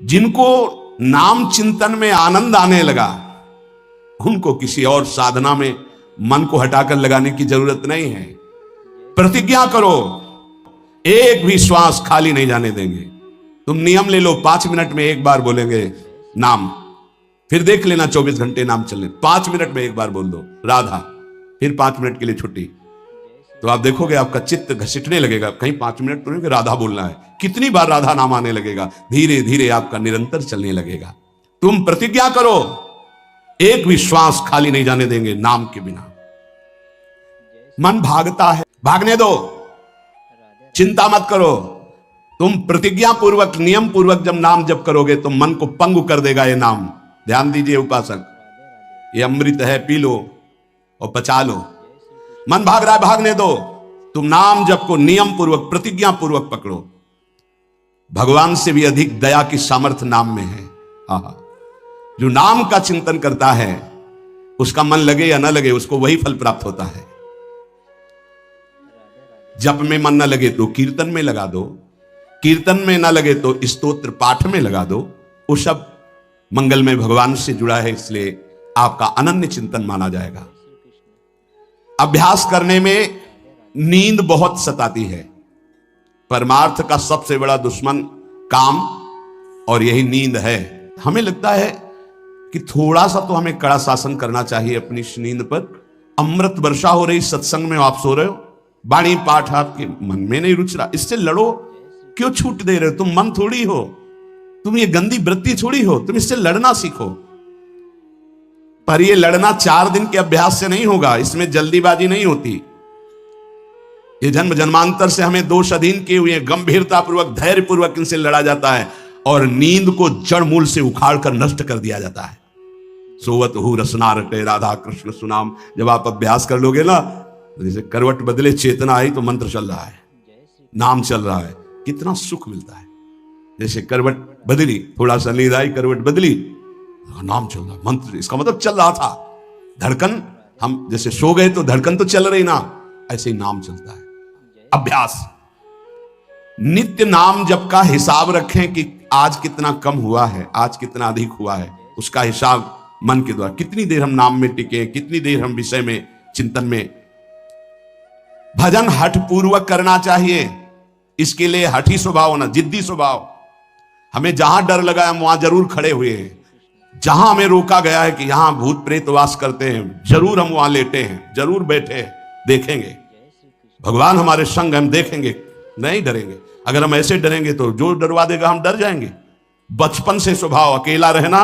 जिनको नाम चिंतन में आनंद आने लगा, उनको किसी और साधना में मन को हटाकर लगाने की जरूरत नहीं है। प्रतिज्ञा करो, एक भी श्वास खाली नहीं जाने देंगे। तुम नियम ले लो, 5 मिनट में एक बार बोलेंगे नाम, फिर देख लेना 24 घंटे नाम चलने। 5 मिनट में एक बार बोल दो राधा, फिर 5 मिनट के लिए छुट्टी, तो आप देखोगे आपका चित्त घसीटने लगेगा। कहीं 5 मिनट तो नहीं, राधा बोलना है, कितनी बार राधा नाम आने लगेगा। धीरे धीरे आपका निरंतर चलने लगेगा। तुम प्रतिज्ञा करो, एक भी श्वास खाली नहीं जाने देंगे नाम के बिना। मन भागता है, भागने दो, चिंता मत करो। तुम प्रतिज्ञा पूर्वक, नियम पूर्वक जब नाम जप करोगे तो मन को पंगु कर देगा ये नाम। ध्यान दीजिए उपासक, ये अमृत है, पी लो और पचा लो। मन भाग रहा है, भागने दो। तुम नाम जप को नियम पूर्वक, प्रतिज्ञा पूर्वक पकड़ो। भगवान से भी अधिक दया की सामर्थ्य नाम में है। जो नाम का चिंतन करता है, उसका मन लगे या न लगे, उसको वही फल प्राप्त होता है। जप में मन न लगे तो कीर्तन में लगा दो, कीर्तन में न लगे तो स्तोत्र पाठ में लगा दो। वो सब मंगलमय भगवान से जुड़ा है, इसलिए आपका अनन्य चिंतन माना जाएगा। अभ्यास करने में नींद बहुत सताती है। परमार्थ का सबसे बड़ा दुश्मन काम और यही नींद है। हमें लगता है कि थोड़ा सा तो हमें कड़ा शासन करना चाहिए अपनी नींद पर। अमृत वर्षा हो रही, सत्संग में आप सो रहे हो, वाणी पाठ आपके मन में नहीं रुच रहा, इससे लड़ो। क्यों छूट दे रहे हो? तुम मन थोड़ी हो, तुम ये गंदी वृत्ति थोड़ी हो, तुम इससे लड़ना सीखो। पर ये लड़ना 4 दिन के अभ्यास से नहीं होगा, इसमें जल्दीबाजी नहीं होती। ये जन्म जन्मांतर से हमें दोष अधीन किए हुए गंभीरता पूर्वक, धैर्य पूर्वक इनसे लड़ा जाता है और नींद को जड़ मूल से उखाड़ कर नष्ट कर दिया जाता है। सोवत हु रसना रटे राधा कृष्ण सुनाम। जब आप अभ्यास कर लोगे ना, जैसे करवट बदले चेतना आई तो मंत्र चल रहा है, नाम चल रहा है, कितना सुख मिलता है। जैसे करवट बदली, थोड़ा सा नींद आई, करवट बदली, नाम चल रहा, मंत्र, इसका मतलब चल रहा था। धड़कन, हम जैसे सो गए तो धड़कन तो चल रही ना, ऐसे ही नाम चलता है। अभ्यास, नित्य नाम जप का हिसाब रखें कि आज कितना कम हुआ है, आज कितना अधिक हुआ है, उसका हिसाब मन के द्वारा। कितनी देर हम नाम में टिके, कितनी देर हम विषय में, चिंतन में। भजन हठ पूर्वक करना चाहिए। इसके लिए हठी स्वभाव होना, जिद्दी स्वभाव। हमें जहां डर लगा हम वहां जरूर खड़े हुए हैं। जहां हमें रोका गया है कि यहां भूत प्रेत वास करते हैं, जरूर हम वहां लेटे हैं, जरूर बैठे हैं, देखेंगे। भगवान हमारे संग, हम देखेंगे, नहीं डरेंगे। अगर हम ऐसे डरेंगे तो जो डरवा देगा हम डर जाएंगे। बचपन से स्वभाव अकेला रहना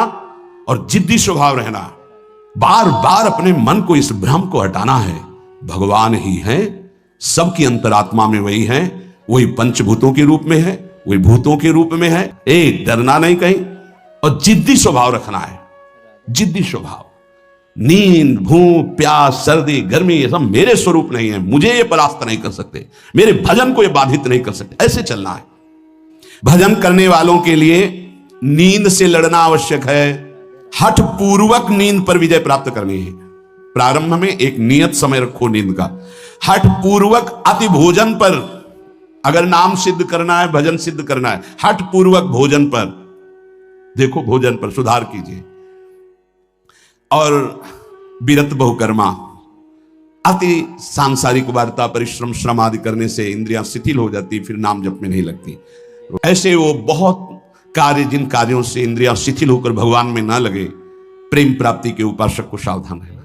और जिद्दी स्वभाव रहना। बार बार अपने मन को, इस भ्रम को हटाना है। भगवान ही है, सबकी अंतरात्मा में वही है, वही पंचभूतों के रूप में है, वही भूतों के रूप में है। डरना नहीं कहीं, और जिद्दी स्वभाव रखना है। जिद्दी स्वभाव। नींद, भूख, प्यास, सर्दी, गर्मी, ये सब मेरे स्वरूप नहीं है, मुझे ये परास्त नहीं कर सकते, मेरे भजन को ये बाधित नहीं कर सकते, ऐसे चलना है। भजन करने वालों के लिए नींद से लड़ना आवश्यक है। हठ पूर्वक नींद पर विजय प्राप्त करनी है। प्रारंभ में एक नियत समय रखो नींद का। हठ पूर्वक अति भोजन पर, अगर नाम सिद्ध करना है, भजन सिद्ध करना है, हठ पूर्वक भोजन पर देखो, भोजन पर सुधार कीजिए। और विरत बहुकर्मा, अति सांसारिक वार्ता, परिश्रम, श्रम आदि करने से इंद्रियां शिथिल हो जाती, फिर नाम जप में नहीं लगती। ऐसे वो बहुत कार्य, जिन कार्यों से इंद्रियां शिथिल होकर भगवान में ना लगे, प्रेम प्राप्ति के उपासक को सावधान रहना।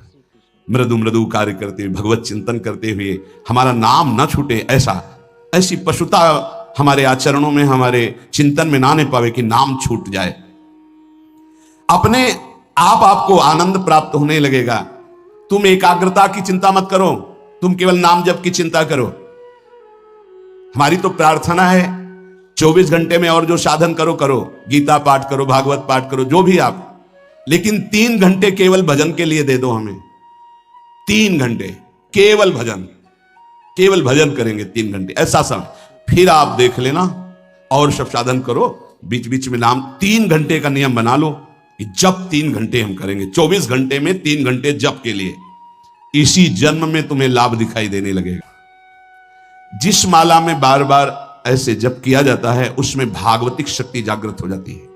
मृदु मृदु कार्य करते हुए, भगवत चिंतन करते हुए हमारा नाम न छूटे, ऐसी पशुता हमारे आचरणों में, हमारे चिंतन में ना आने पावे कि नाम छूट जाए। अपने आप आपको आनंद प्राप्त होने लगेगा। तुम एकाग्रता की चिंता मत करो, तुम केवल नाम जप की चिंता करो। हमारी तो प्रार्थना है 24 घंटे में और जो साधन करो करो, गीता पाठ करो, भागवत पाठ करो, जो भी आप, लेकिन 3 घंटे केवल भजन के लिए दे दो हमें। 3 घंटे केवल भजन, केवल भजन करेंगे 3 घंटे, ऐसा समय। फिर आप देख लेना और सब साधन करो, बीच बीच में नाम। 3 घंटे का नियम बना लो कि जब 3 घंटे हम करेंगे, 24 घंटे में 3 घंटे जप के लिए। इसी जन्म में तुम्हें लाभ दिखाई देने लगेगा। जिस माला में बार बार ऐसे जप किया जाता है, उसमें भागवतिक शक्ति जागृत हो जाती है।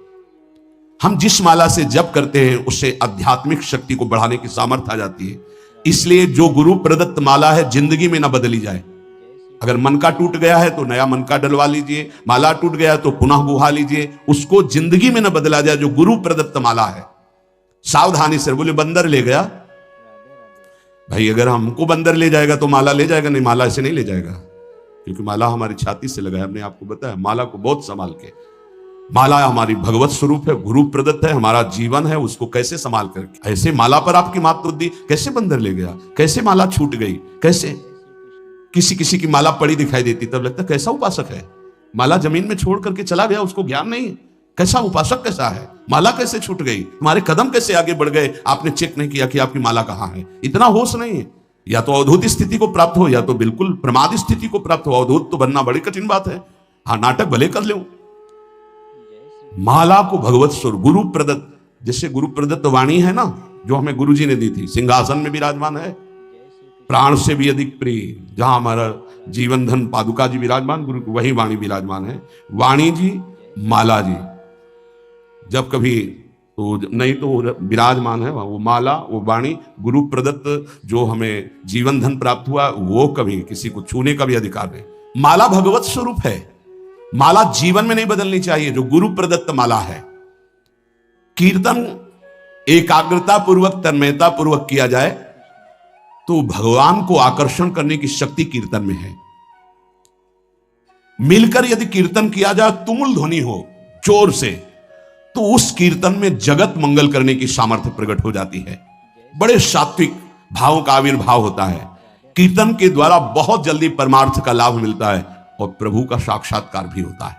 हम जिस माला से जप करते हैं उससे आध्यात्मिक शक्ति को बढ़ाने की सामर्थ्य आ जाती है। इसलिए जो गुरु प्रदत्त माला है जिंदगी में ना बदली जाए। अगर मन का टूट गया है तो नया मन का डलवा लीजिए, माला टूट गया तो पुनः गुहा लीजिए, उसको जिंदगी में ना बदला जाए जो गुरु प्रदत्त माला है। सावधानी से बोले बंदर ले गया, भाई अगर हमको बंदर ले जाएगा तो माला ले जाएगा, नहीं माला ऐसे नहीं ले जाएगा, क्योंकि माला हमारी छाती से लगा है। हमने आपको बताया माला को बहुत संभाल के, माला हमारी भगवत स्वरूप है, गुरु प्रदत्त है, हमारा जीवन है, उसको कैसे संभाल करके। ऐसे माला पर आपकी मात बुद्धि, कैसे बंदर ले गया, कैसे माला छूट गई, कैसे किसी किसी की माला पड़ी दिखाई देती तब लगता कैसा उपासक है, माला जमीन में छोड़ करके चला गया, उसको ज्ञान नहीं, कैसा उपासक कैसा है, माला कैसे छूट गई, हमारे कदम कैसे आगे बढ़ गए, आपने चेक नहीं किया कि आपकी माला कहां है। इतना होश नहीं है। या तो अवधूत स्थिति को प्राप्त हो या तो बिल्कुल प्रमाद स्थिति को प्राप्त हो। अवधूत तो बनना बड़ी कठिन बात है, हाँ नाटक भले कर ले। माला को भगवत स्वरूप गुरु प्रदत्त, जैसे गुरु प्रदत्त वाणी है ना जो हमें गुरु जी ने दी थी, सिंहासन में विराजमान है, प्राण से भी अधिक प्रिय, जहां हमारा जीवन धन पादुका जी विराजमान, गुरु वही वाणी विराजमान है। वाणी जी माला जी जब कभी तो नहीं तो विराजमान है वो माला, वो वाणी गुरु प्रदत्त जो हमें जीवन धन प्राप्त हुआ, वो कभी किसी को छूने का भी अधिकार नहीं। माला भगवत स्वरूप है, माला जीवन में नहीं बदलनी चाहिए जो गुरु प्रदत्त माला है। कीर्तन एकाग्रता पूर्वक तन्मयता पूर्वक किया जाए तो भगवान को आकर्षण करने की शक्ति कीर्तन में है। मिलकर यदि कीर्तन किया जाए, तुमुल ध्वनि हो जोर से, तो उस कीर्तन में जगत मंगल करने की सामर्थ्य प्रकट हो जाती है। बड़े सात्विक भावों का आविर्भाव होता है। कीर्तन के द्वारा बहुत जल्दी परमार्थ का लाभ मिलता है और प्रभु का साक्षात्कार भी होता है।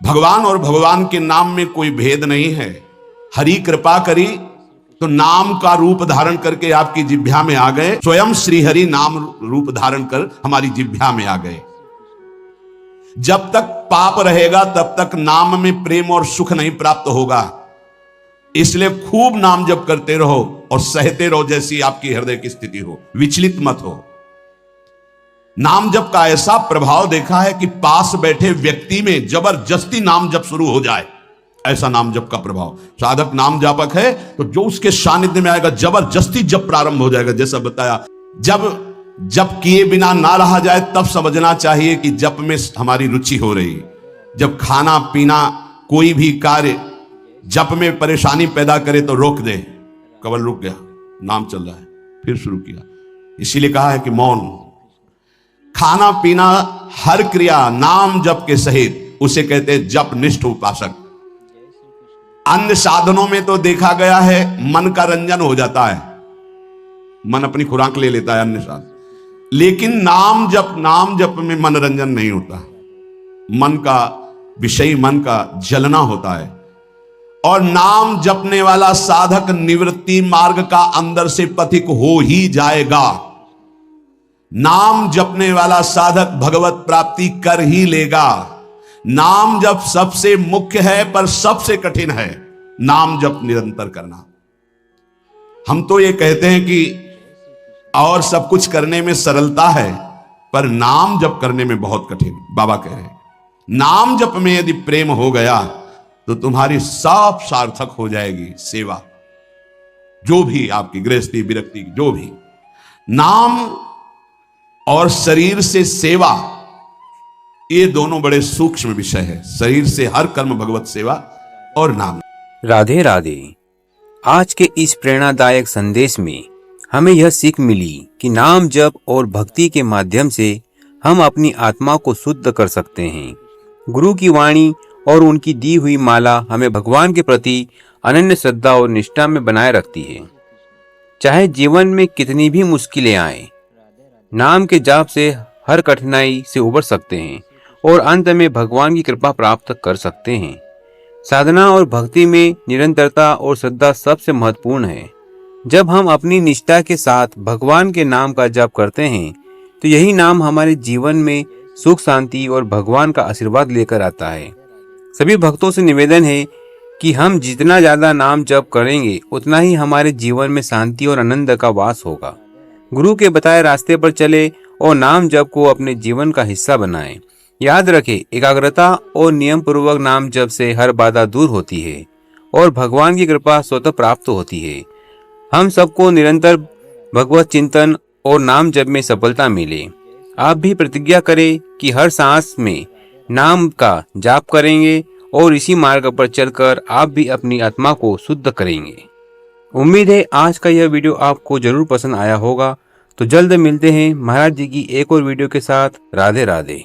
भगवान और भगवान के नाम में कोई भेद नहीं है। हरि कृपा करी तो नाम का रूप धारण करके आपकी जिह्वा में आ गए, स्वयं श्री हरि नाम रूप धारण कर हमारी जिह्वा में आ गए। जब तक पाप रहेगा तब तक नाम में प्रेम और सुख नहीं प्राप्त होगा। इसलिए खूब नाम जप करते रहो और सहते रहो, जैसी आपकी हृदय की स्थिति हो, विचलित मत हो। नाम जप का ऐसा प्रभाव देखा है कि पास बैठे व्यक्ति में जबरदस्ती नाम जप शुरू हो जाए, ऐसा नाम जप का प्रभाव। साधक नाम जापक है तो जो उसके सानिध्य में आएगा जबरदस्ती जप प्रारंभ हो जाएगा। जैसा बताया, जब जप किए बिना ना रहा जाए तब समझना चाहिए कि जप में हमारी रुचि हो रही। जब खाना पीना कोई भी कार्य जप में परेशानी पैदा करे तो रोक दे, केवल रुक गया, नाम चल रहा है, फिर शुरू किया। इसीलिए कहा है कि मौन। खाना पीना हर क्रिया नाम जप के सहित उसे कहते हैं जप निष्ठ उपासक। अन्य साधनों में तो देखा गया है मन का रंजन हो जाता है, मन अपनी खुराक ले लेता है अन्य साधन, लेकिन नाम जप में मनोरंजन नहीं होता। मन का विषय, मन का जलना होता है। और नाम जपने वाला साधक निवृत्ति मार्ग का अंदर से पथिक हो ही जाएगा। नाम जपने वाला साधक भगवत प्राप्ति कर ही लेगा। नाम जप सबसे मुख्य है पर सबसे कठिन है नाम जप निरंतर करना। हम तो ये कहते हैं कि और सब कुछ करने में सरलता है, पर नाम जप करने में बहुत कठिन। बाबा कह रहे हैं नाम जप में यदि प्रेम हो गया तो तुम्हारी सब सार्थक हो जाएगी सेवा, जो भी आपकी गृहस्थी विरक्ति, जो भी। नाम और शरीर से सेवा, ये दोनों बड़े सूक्ष्म विषय है। शरीर से हर कर्म भगवत सेवा और नाम। राधे राधे। आज के इस प्रेरणादायक संदेश में हमें यह सीख मिली कि नाम जप और भक्ति के माध्यम से हम अपनी आत्मा को शुद्ध कर सकते हैं। गुरु की वाणी और उनकी दी हुई माला हमें भगवान के प्रति अनन्य श्रद्धा और निष्ठा में बनाए रखती है। चाहे जीवन में कितनी भी मुश्किलें आए, नाम के जाप से हर कठिनाई से उबर सकते हैं और अंत में भगवान की कृपा प्राप्त कर सकते हैं। साधना और भक्ति में निरंतरता और श्रद्धा सबसे महत्वपूर्ण है। जब हम अपनी निष्ठा के साथ भगवान के नाम का जप करते हैं तो यही नाम हमारे जीवन में सुख, शांति और भगवान का आशीर्वाद लेकर आता है। सभी भक्तों से निवेदन है कि हम जितना ज्यादा नाम जप करेंगे उतना ही हमारे जीवन में शांति और आनंद का वास होगा। गुरु के बताए रास्ते पर चले और नाम जप को अपने जीवन का हिस्सा बनाएं। याद रखें, एकाग्रता और नियम पूर्वक नाम जप से हर बाधा दूर होती है और भगवान की कृपा स्वतः प्राप्त होती है। हम सबको निरंतर भगवत चिंतन और नाम जप में सफलता मिले। आप भी प्रतिज्ञा करें कि हर सांस में नाम का जाप करेंगे और इसी मार्ग पर चलकर आप भी अपनी आत्मा को शुद्ध करेंगे। उम्मीद है आज का यह वीडियो आपको जरूर पसंद आया होगा। तो जल्द मिलते हैं महाराज जी की एक और वीडियो के साथ। राधे राधे।